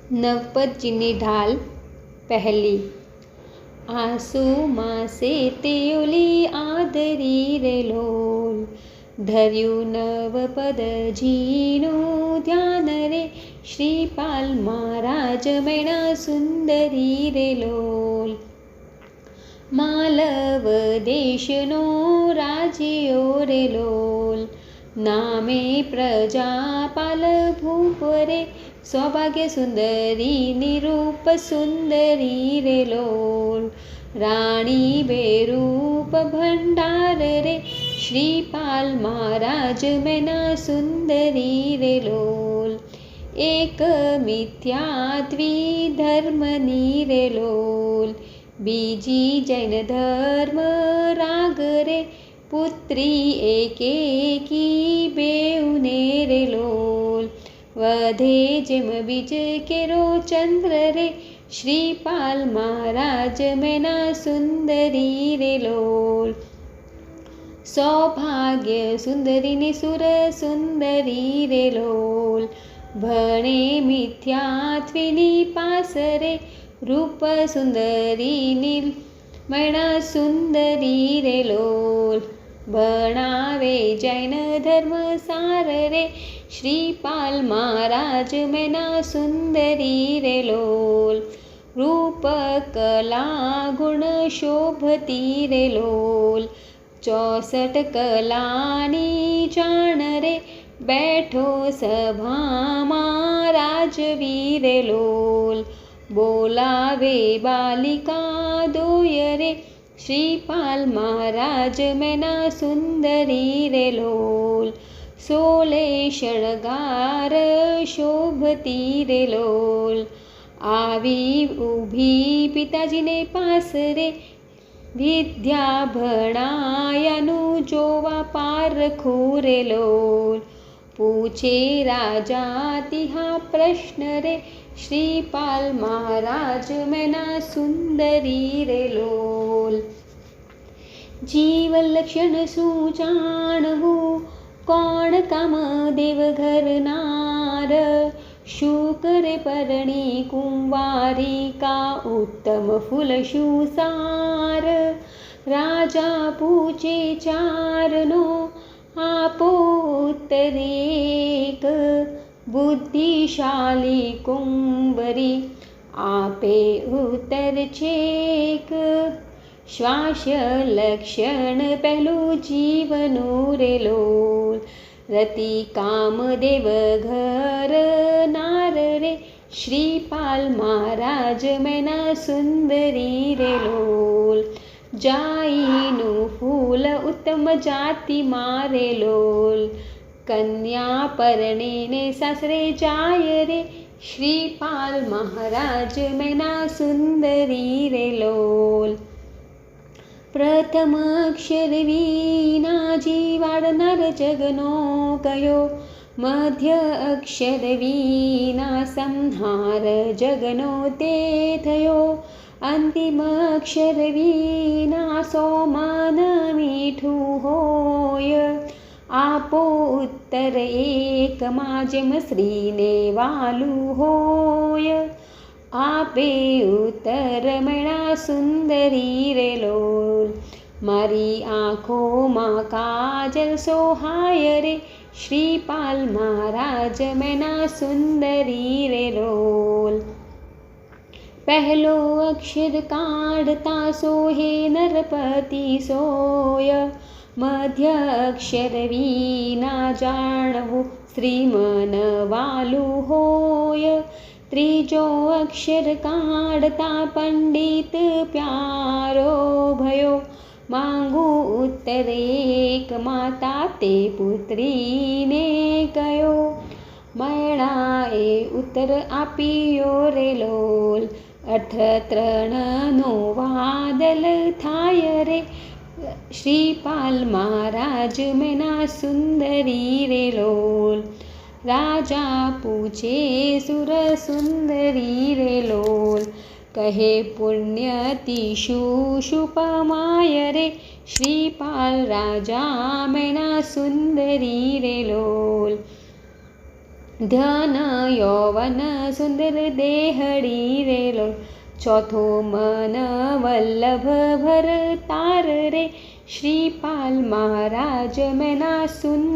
નવપદજીની ઢાલ પહેલી. આસુ માસે તેઓલી આદરી રે લોલ, ધર્યું નવપદજીનું ધ્યાન રે, શ્રીપાલ મહારાજ મેણા સુંદરી રે લોલ. માલવ દેશનો રાજ્યો રે લોલ, નામે પ્રજાપાલ ભૂપ રે, સૌભાગ્ય સુંદરી નિરૂપ સુંદરી રે લોલ. રાણી બેરૂપ ભંડાર રે, શ્રીપાલ મહારાજ મેના સુંદરી રે લોલ. એક મિથ્યાત્વી ધર્મની રે લોલ, બીજી જૈન ધર્મ રાગ રે, પુત્રી એકેકી બેઉને રે લોલ. વધે જેમ બીજ કેરો ચંદ્ર રે, શ્રીપાલ મહારાજ મેના સુંદરી રે લોલ. સૌભાગ્ય સુંદરીની સુર સુંદરી રે લોલ, ભણે મિથ્યાત્વીની પાસ રે, રૂપ સુંદરીની મણા સુંદરી રે લોલ. ભણાવે જૈન ધર્મ સાર રે, શ્રીપાલ મહારાજ મેના સુંદરી રે લોલ. રૂપ કલા ગુણ શોભતી રે લોલ, 64 કલાની જાણ રે, બેઠો સભામાં રાજવી રે લોલ. બોલાવે બાલિકા દોય રે, શ્રીપાલ મહારાજ મેના સુંદરી રે લોલ. 16 શણગાર શોભતી રે લોલ, આવી ઊભી પિતાજીને પાસ રે, વિદ્યા ભણાયાનું જોવા પારખું રે લોલ. પૂછે રાજા તિહા પ્રશ્ન રે, શ્રીપાલ મહારાજ મેના સુંદરી રે લોલ. જીવન લક્ષણ શું જાણવું, કોણ કામદેવ ઘરનાર, શું કરે પરણી કુંવારિકા, ઉત્તમ ફૂલ શું સાર. રાજા પૂછે ચારનો, આપો ઉત્તર એક, બુદ્ધિશાળી કુંવરી આપે ઉત્તર છેક. શ્વાસ્ય લક્ષણ પહેલું જીવનું રે લોલ, રતિ કામદેવ ઘર નાર રે, શ્રીપાલ મહારાજ મેના સુંદરી રે લોલ. જાઈનું ફૂલ ઉત્તમ જાતિ મારે લોલ, કન્યા પરણીને સાસરે જાય રે, શ્રીપાલ મહારાજ મેના સુંદરી રે લોલ. પ્રથમ અક્ષર વિના જીવાડનાર જગનો કયો, મધ્ય અક્ષર વિના સંહાર જગનો તે થયો. અંતિમ અક્ષર વિના સોમાન મીઠું હોય, આપો ઉત્તર એકમાં જેમ શ્રીને વાલું હોય. આપે ઉત્તર મેણા સુંદરી રે લોલ, મારી આંખોમાં કાજલ સોહાય રે, શ્રીપાલ મહારાજ મેના સુંદરી રે લોલ. પહેલો અક્ષર કાઢતા સોહે નરપતિ સોય, મધ્ય અક્ષર વિના જાણવું શ્રીમન વાલું હોય. ત્રીજો અક્ષર કાઢતા પંડિત પ્યારો ભયો, માંગુ ઉત્તર એક માતા તે પુત્રીને કયો. મૈણાએ ઉત્તર આપ્યો રે લોલ, અર્થ ત્રણનો વાદલ થાય રે, શ્રીપાલ મહારાજ મેના સુંદરી રે લોલ. રાજા પૂછે સુર સુંદરી રે લોલ, કહે પુણ્યતી શુપમાય રે, શ્રીપાલ રાજા મેના સુંદરી રે લોલ. ધ્યાન યૌવન સુંદર દેહડી રેલો. ચોથો મન વલ્લભ ભરતાર રે, શ્રીપાલ મહારાજ મેના સુંદર